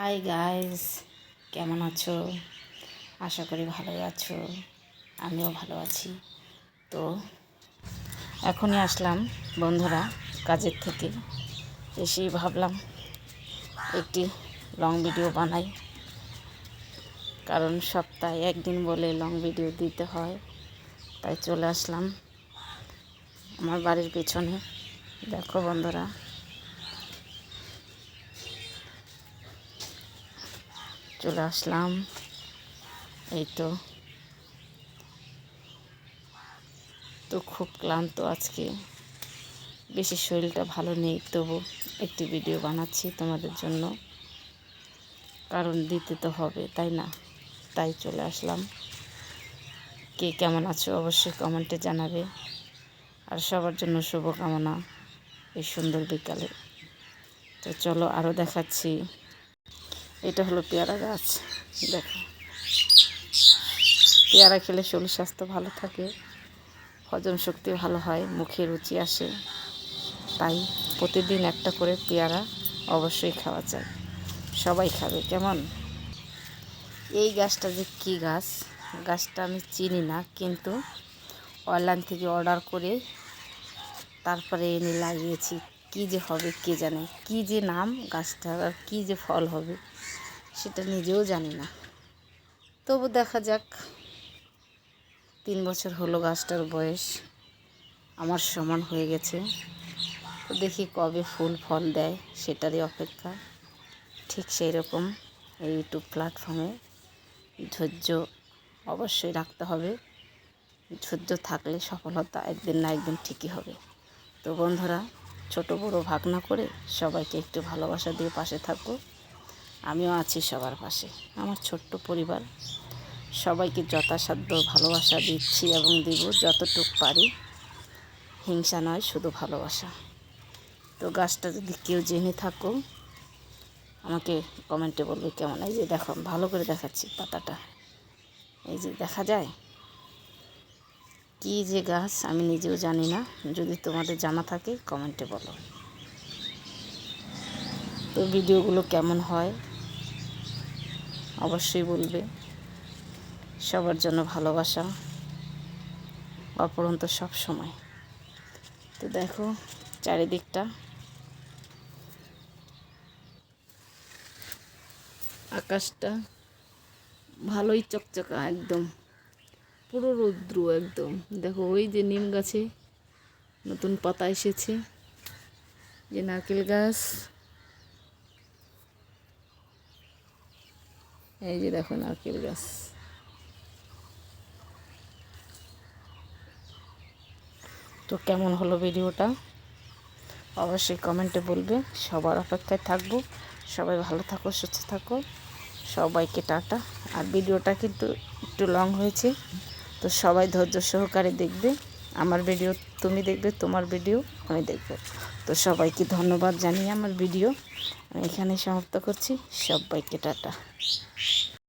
Hi guys, কেমন আছো? আশা করি ভালোই আছো। আমিও ভালো আছি। তো এখনই আসলাম বন্ধুরা কাজের থেকে। এসেই ভাবলাম একটি লং ভিডিও বানাই, কারণ সপ্তাহে একদিন বলে লং ভিডিও দিতে হয়। তাই চলে আসলাম আমার বাড়ির পেছনে। দেখো বন্ধুরা, চলে আসলাম। এই তো খুব ক্লান্ত আজকে, বেশি শরীরটা ভালো নেই, তবু একটি ভিডিও বানাচ্ছি তোমাদের জন্য, কারণ দিতে তো হবে, তাই না? তাই চলে আসলাম। কে কেমন আছো অবশ্যই কমেন্টে জানাবে। আর সবার জন্য শুভকামনা এই সুন্দর বিকালে। তো চলো আরও দেখাচ্ছি। এটা হলো পেয়ারা গাছ। দেখো, পেয়ারা খেলে শরীর স্বাস্থ্য ভালো থাকে, হজম শক্তি ভালো হয়, মুখে রুচি আসে। তাই প্রতিদিন একটা করে পেয়ারা অবশ্যই খাওয়া চাই। সবাই খাবে, কেমন? এই গাছটা যে কী গাছ, গাছটা আমি চিনি না, কিন্তু অনলাইন থেকে অর্ডার করে তারপরে এনে লাগিয়েছি। কী যে হবে কে জানে, কী যে নাম গাছটার আর কী যে ফল হবে সেটা নিজেও জানি না। তবু দেখা যাক। 3 বছর হলো গাছটার বয়স, আমার সমান হয়ে গেছে। তো দেখি কবে ফুল ফল দেয়, সেটারই অপেক্ষা। ঠিক সেই রকম এই ইউটিউব প্ল্যাটফর্মে ধৈর্য অবশ্যই রাখতে হবে। ধৈর্য থাকলে সফলতা একদিন না একদিন ঠিকই হবে। তো বন্ধুরা, ছোট বড় ভাগ না করে সবাইকে একটু ভালোবাসা দিয়ে পাশে থাকো। আমিও আছি সবার পাশে। আমার ছোট্ট পরিবার, সবাইকে যথাসাধ্য ভালোবাসা দিচ্ছি এবং দিব যতটুকু পারি। হিংসা নয়, শুধু ভালোবাসা। তো গাছটা যদি কেউ জেনে থাকো আমাকে কমেন্টে বলবে কেমন। এই যে দেখো, ভালো করে দেখাচ্ছি পাতাটা, এই যে দেখা যায়। কী যে গাছ আমি নিজেও জানি না, যদি তোমাদের জানা থাকে কমেন্টে বলো। তো ভিডিওগুলো কেমন হয় অবশ্যই বলবে। সবার জন্য ভালোবাসা অপরন্ত সব সময়। তো দেখো চারিদিকটা, আকাশটা ভালোই চকচকা, একদম পুরো রৌদ্র একদম। দেখো ওই যে নিম গাছে নতুন পাতা এসেছে, যে নারকেল গাছ, এই যে দেখো নারকেল গাছ। তো কেমন হলো ভিডিওটা অবশ্যই কমেন্টে বলবে। সবার অপেক্ষায় থাকবো। সবাই ভালো থাকো, সুস্থ থাকো। সবাইকে টাটা। আর ভিডিওটা কিন্তু একটু লং হয়েছে, তো সবাই ধৈর্য সহকারে দেখবে। আমার ভিডিও তুমি দেখবে, তোমার ভিডিও আমি দেখব। তো সবাইকে ধন্যবাদ জানিয়ে আমার ভিডিও আমি এখানে সমাপ্ত করছি। সবাইকে টাটা।